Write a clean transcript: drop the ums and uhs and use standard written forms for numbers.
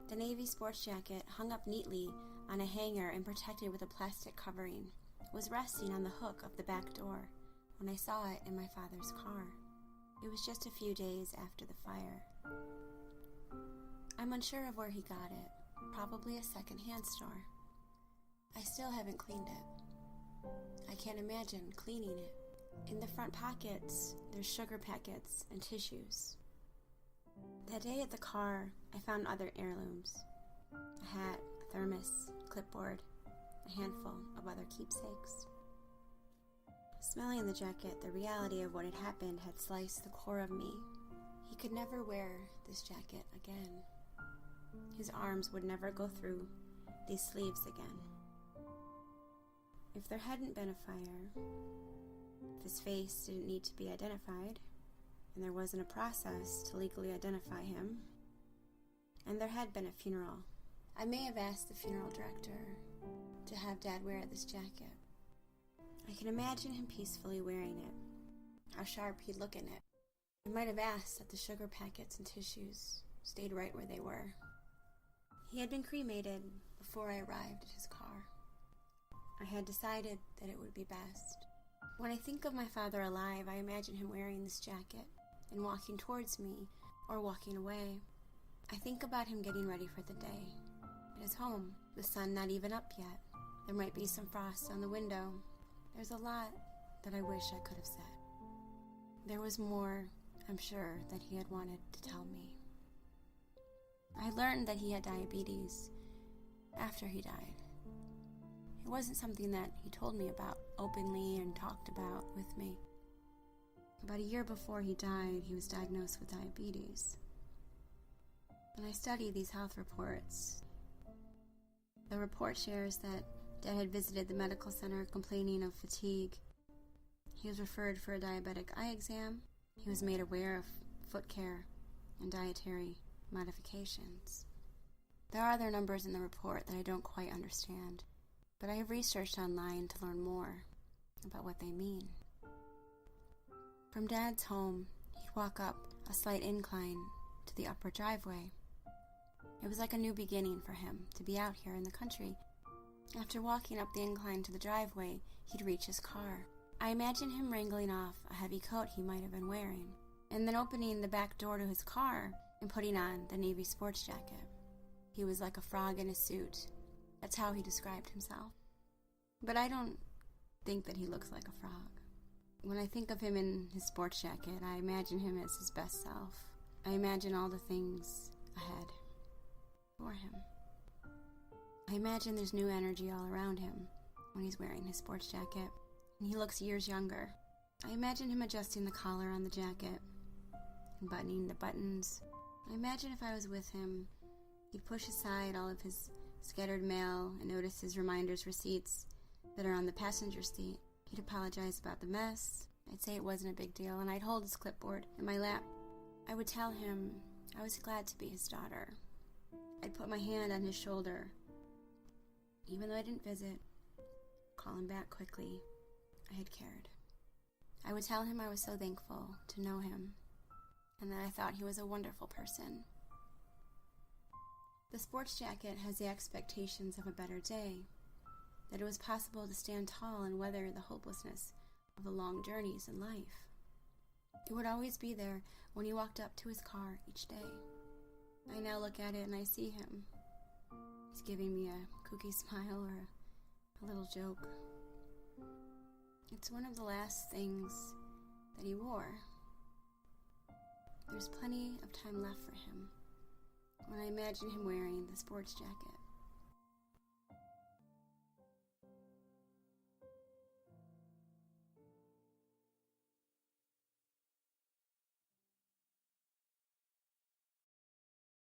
The navy sports jacket, hung up neatly on a hanger and protected with a plastic covering, was resting on the hook of the back door when I saw it in my father's car. It was just a few days after the fire. I'm unsure of where he got it, probably a second-hand store. I still haven't cleaned it. I can't imagine cleaning it. In the front pockets, there's sugar packets and tissues. That day at the car, I found other heirlooms. A hat, a thermos, a clipboard, a handful of other keepsakes. Smelling the jacket, the reality of what had happened had sliced the core of me. He could never wear this jacket again. His arms would never go through these sleeves again. If there hadn't been a fire, if his face didn't need to be identified, and there wasn't a process to legally identify him, and there had been a funeral, I may have asked the funeral director to have Dad wear this jacket. I can imagine him peacefully wearing it, how sharp he'd look in it. I might have asked that the sugar packets and tissues stayed right where they were. He had been cremated before I arrived at his car. I had decided that it would be best. When I think of my father alive, I imagine him wearing this jacket and walking towards me or walking away. I think about him getting ready for the day. At his home, the sun not even up yet. There might be some frost on the window. There's a lot that I wish I could have said. There was more, I'm sure, that he had wanted to tell me. I learned that he had diabetes after he died. It wasn't something that he told me about openly and talked about with me. About a year before he died, he was diagnosed with diabetes. And I studied these health reports. The report shares that Dad had visited the medical center complaining of fatigue. He was referred for a diabetic eye exam. He was made aware of foot care and dietary modifications. There are other numbers in the report that I don't quite understand, but I have researched online to learn more about what they mean. From Dad's home, he'd walk up a slight incline to the upper driveway. It was like a new beginning for him to be out here in the country. After walking up the incline to the driveway, he'd reach his car. I imagine him wrangling off a heavy coat he might have been wearing, and then opening the back door to his car and putting on the navy sports jacket. He was like a frog in a suit. That's how he described himself. But I don't think that he looks like a frog. When I think of him in his sports jacket, I imagine him as his best self. I imagine all the things ahead for him. I imagine there's new energy all around him when he's wearing his sports jacket, and he looks years younger. I imagine him adjusting the collar on the jacket and buttoning the buttons. I imagine if I was with him, he'd push aside all of his scattered mail and notice his reminders receipts that are on the passenger seat. He'd apologize about the mess. I'd say it wasn't a big deal, and I'd hold his clipboard in my lap. I would tell him I was glad to be his daughter. I'd put my hand on his shoulder. Even though I didn't visit, call him back quickly. I had cared. I would tell him I was so thankful to know him, and that I thought he was a wonderful person. The sports jacket has the expectations of a better day, that it was possible to stand tall and weather the hopelessness of the long journeys in life. It would always be there when he walked up to his car each day. I now look at it and I see him. He's giving me a kooky smile or a little joke. It's one of the last things that he wore. There's plenty of time left for him when I imagine him wearing the sports jacket.